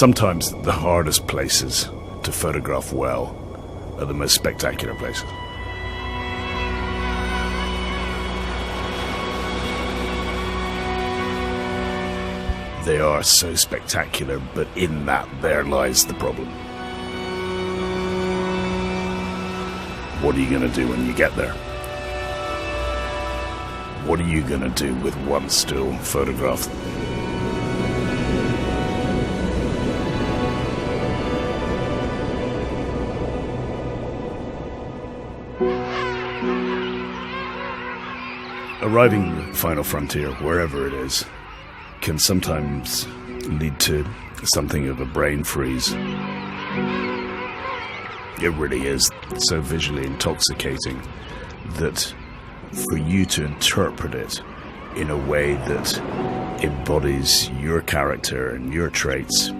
Sometimes the hardest places to photograph well are the most spectacular places. They are so spectacular, but in that there lies the problem. What are you going to do when you get there? What are you going to do with one still photograph? Arriving at the final frontier, wherever it is, can sometimes lead to something of a brain freeze. It really is so visually intoxicating that for you to interpret it in a way that embodies your character and your traits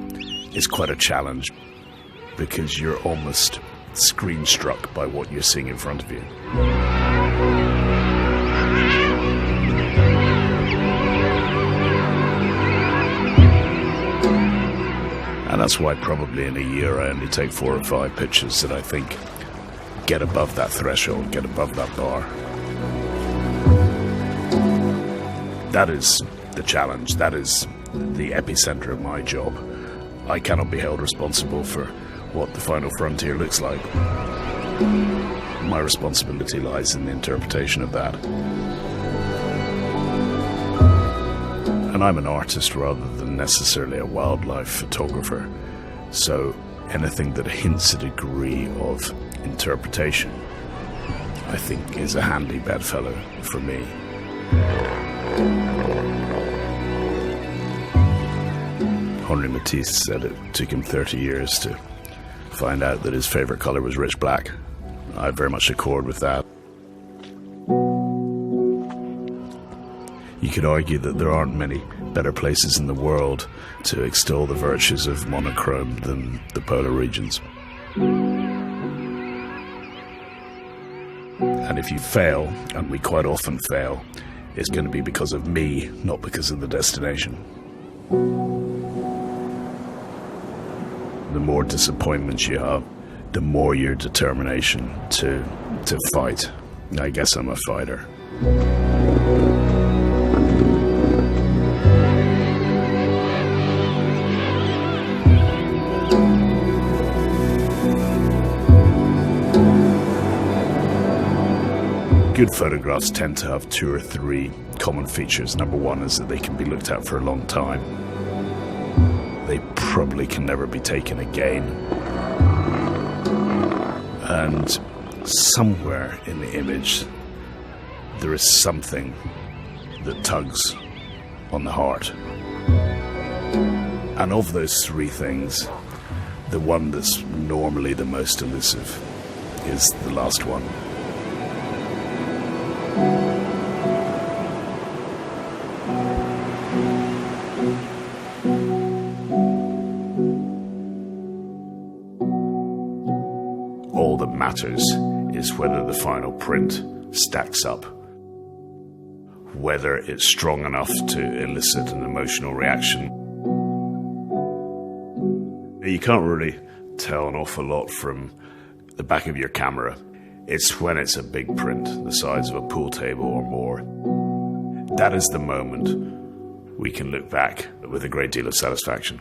is quite a challenge, because you're almost screen struck by what you're seeing in front of you. And that's why probably in a year I only take 4 or 5 pictures that I think get above that threshold, get above that bar. That is the challenge. That is the epicenter of my job. I cannot be held responsible for what the final frontier looks like. My responsibility lies in the interpretation of that. And I'm an artist rather than necessarily a wildlife photographer, so anything that hints a degree of interpretation, I think, is a handy bedfellow for me. Henri Matisse said it took him 30 years to find out that his favorite color was rich black. I very much accord with that. You could argue that there aren't many better places in the world to extol the virtues of monochrome than the polar regions. And if you fail, and we quite often fail, it's going to be because of me, not because of the destination. The more disappointments you have, the more your determination to fight. I guess I'm a fighter. Good photographs tend to have 2 or 3 common features. Number one is that they can be looked at for a long time. They probably can never be taken again. And somewhere in the image, there is something that tugs on the heart. And of those 3 things, the one that's normally the most elusive is the last one. All that matters is whether the final print stacks up, whether it's strong enough to elicit an emotional reaction. You can't really tell an awful lot from the back of your camera. It's when it's a big print, the size of a pool table or more. That is the moment we can look back with a great deal of satisfaction.